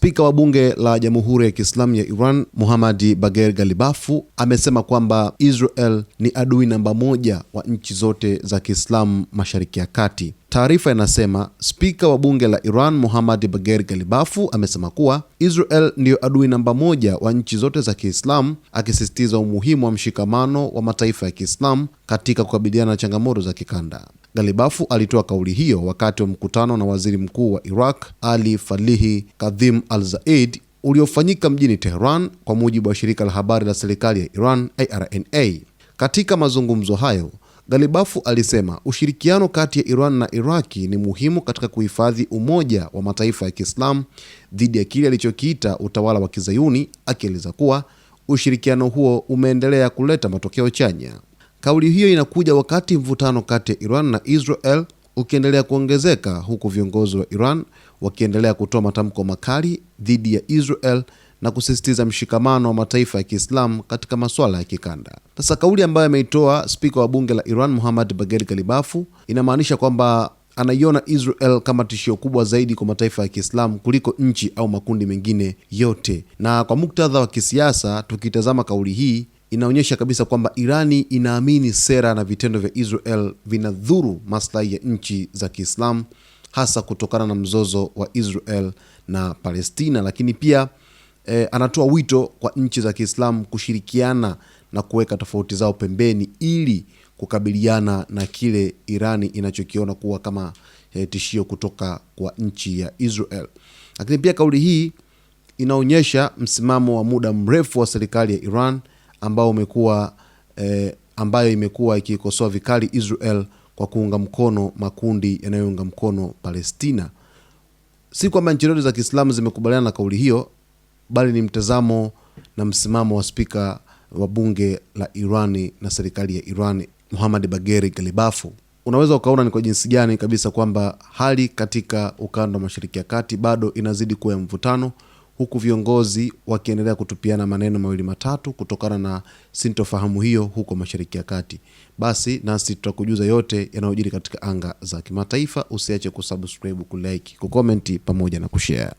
Spika wa bunge la Jamhuri ya Kiislamu ya Iran, Mohammad Bagher Ghalibaf, amesema kwamba Israel ni adui namba moja wa nchi zote za Kiislamu Mashariki ya Kati. Taarifa inasema spika wa bunge la Iran, Mohammad Bagher Ghalibaf, amesema kuwa Israel ndiyo adui namba moja wa nchi zote za Kiislamu, akisisitiza umuhimu wa mshikamano wa mataifa ya Kiislamu katika kukabiliana na changamoto za kikanda. Ghalibaf alitoa kauli hiyo wakati wa mkutano na waziri mkuu wa Iraq, Ali Falihi Kadhim al-Zaid, uliofanyika mjini Tehran, kwa mujibu wa shirika la habari la serikali ya Iran, IRNA. Katika mazungumzo hayo, Ghalibaf alisema ushirikiano kati ya Iran na Iraki ni muhimu katika kuhifadhi umoja wa mataifa ya Kiislamu dhidi ya kile alichokiita utawala wa Kizayuni, akieleza kuwa ushirikiano huo umeendelea kuleta matokeo chanya. Kauli hiyo inakuja wakati mvutano kati ya Iran na Israel ukiendelea kuongezeka, huku viongozi wa Iran wakiendelea kutoa matamko makali dhidi ya Israel na kusisitiza mshikamano wa mataifa ya Kiislamu katika masuala ya kikanda. Sasa kauli ambayo ameitoa spika wa bunge la Iran, Mohammad Bagher Ghalibaf, inamaanisha kwamba anaiona Israel kama tishio kubwa zaidi kwa mataifa ya Kiislamu kuliko nchi au makundi mengine yote. Na kwa muktadha wa kisiasa, tukitazama kauli hii inaonyesha kabisa kwamba Irani inaamini sera na vitendo vya Israel vinadhuru maslahi ya nchi za Kiislamu, hasa kutokana na mzozo wa Israel na Palestina. Lakini pia anatoa wito kwa nchi za Kiislamu kushirikiana na kuweka tofauti zao pembeni ili kukabiliana na kile Irani inachokiona kuwa kama tishio kutoka kwa nchi ya Israel. Lakini pia kauli hii inaonyesha msimamo wa muda mrefu wa serikali ya Iran ambayo imekuwa ikikosoa vikali Israel kwa kuunga mkono makundi yanayounga mkono Palestina. Si kwamba nchi zote za Kiislamu zimekubaliana na kauli hiyo, bali ni mtazamo na msimamo wa spika wa bunge la Irani na serikali ya Iran, Mohammad Bagher Ghalibaf. Unaweza ukaona ni kwa jinsi gani kabisa kwamba hali katika ukanda wa Mashariki ya Kati bado inazidi kuwa ya mvutano, huku viongozi wakiendelea kutupiana maneno mawili matatu kutokana na sintofahamu hiyo huko Mashariki ya Kati. Basi nasi tutakujuza yote yanayojiri katika anga za kimataifa. Usiache kusubscribe, kulike, kucomment pamoja na kushare.